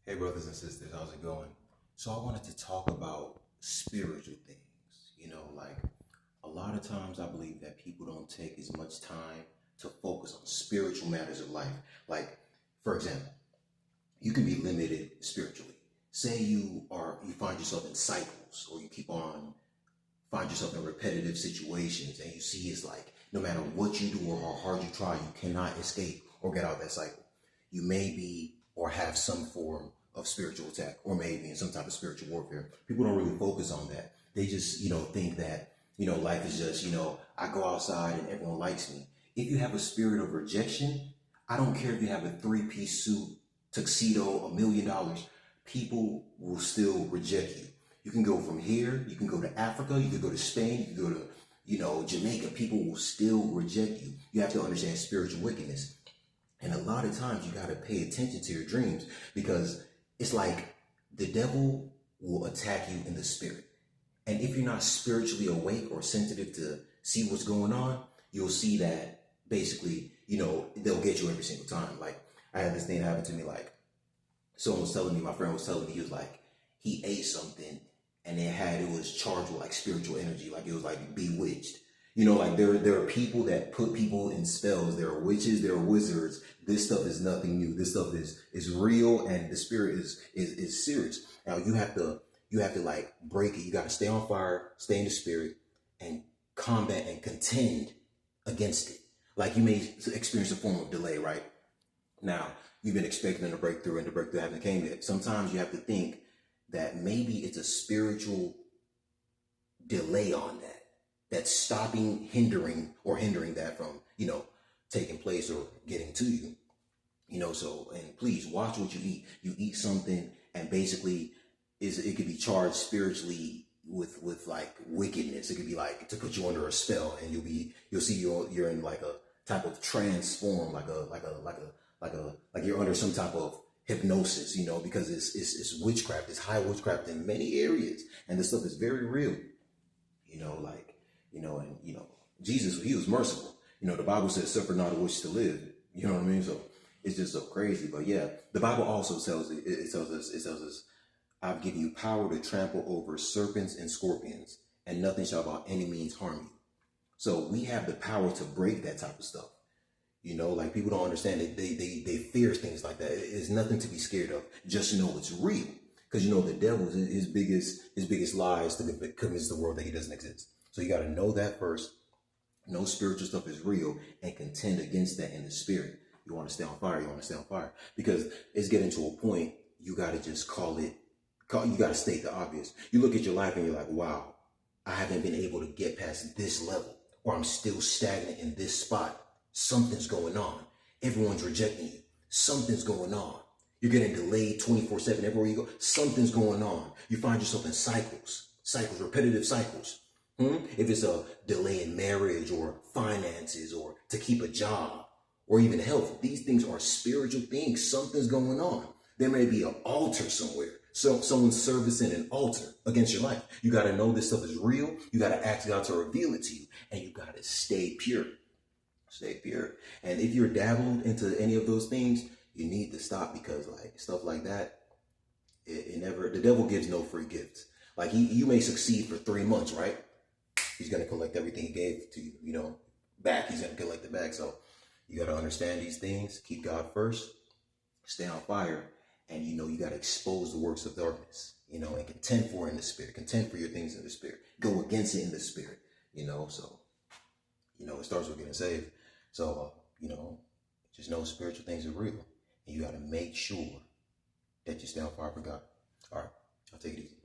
Hey, brothers and sisters, how's it going? So, I wanted to talk about spiritual things. Like a lot of times I believe that people don't take as much time to focus on spiritual matters of life. Like, for example, you can be limited spiritually. Say you find yourself in cycles, or you keep on find yourself in repetitive situations, and you see it's like no matter what you do or how hard you try, you cannot escape or get out of that cycle. You may be or have some form of spiritual attack, or maybe in some type of spiritual warfare. People don't really focus on that. They just, think that, life is just, I go outside and everyone likes me. If you have a spirit of rejection, I don't care if you have a three-piece suit, tuxedo, $1 million, people will still reject you. You can go from here, you can go to Africa, you can go to Spain, you can go to, Jamaica. People will still reject you. You have to understand spiritual wickedness. And a lot of times you got to pay attention to your dreams, because it's like the devil will attack you in the spirit. And if you're not spiritually awake or sensitive to see what's going on, you'll see that basically, they'll get you every single time. Like, I had this thing happen to me. Like, someone was telling me, my friend was telling me, he was like, he ate something and it was charged with like spiritual energy. Like, it was like bewitched. Like there are people that put people in spells. There are witches, there are wizards. This stuff is nothing new. This stuff is real, and the spirit is serious. Now you have to like break it. You got to stay on fire, stay in the spirit, and combat and contend against it. Like, you may experience a form of delay, right? Now, you've been expecting a breakthrough, and the breakthrough hasn't came yet. Sometimes you have to think that maybe it's a spiritual delay on that's stopping, hindering that from, taking place or getting to you. So, and please watch what you eat. You eat something, and basically it could be charged spiritually with like wickedness. It could be like to put you under a spell, and you'll see you're in like a type of trance form, like you're under some type of hypnosis, because it's witchcraft. It's high witchcraft in many areas, and this stuff is very real. Jesus, he was merciful. The Bible says, suffer not a witch to live. You know what I mean? So it's just so crazy. But yeah, the Bible also it tells us, I've given you power to trample over serpents and scorpions, and nothing shall by any means harm you. So we have the power to break that type of stuff. Like, people don't understand it. They fear things like that. It's nothing to be scared of. Just know it's real. Because the devil, his biggest lie is to convince the world that he doesn't exist. So you got to know that first. Know spiritual stuff is real, and contend against that in the spirit. You want to stay on fire. You want to stay on fire, because it's getting to a point you got to just you got to state the obvious. You look at your life and you're like, wow, I haven't been able to get past this level, or I'm still stagnant in this spot. Something's going on. Everyone's rejecting you. Something's going on. You're getting delayed 24/7 everywhere you go. Something's going on. You find yourself in cycles, repetitive cycles. If it's a delay in marriage or finances or to keep a job or even health, these things are spiritual things. Something's going on. There may be an altar somewhere. So someone's servicing an altar against your life. You got to know this stuff is real. You got to ask God to reveal it to you, and you got to stay pure. Stay pure. And if you're dabbled into any of those things, you need to stop, because like stuff like that, the devil gives no free gifts. Like, you may succeed for 3 months, right? He's going to collect everything he gave to you, back. He's going to collect it back. So you got to understand these things. Keep God first. Stay on fire. And, you got to expose the works of darkness, and contend for it in the spirit. Contend for your things in the spirit. Go against it in the spirit, so, it starts with getting saved. So, just know spiritual things are real. And you got to make sure that you stay on fire for God. All right. I'll take it easy.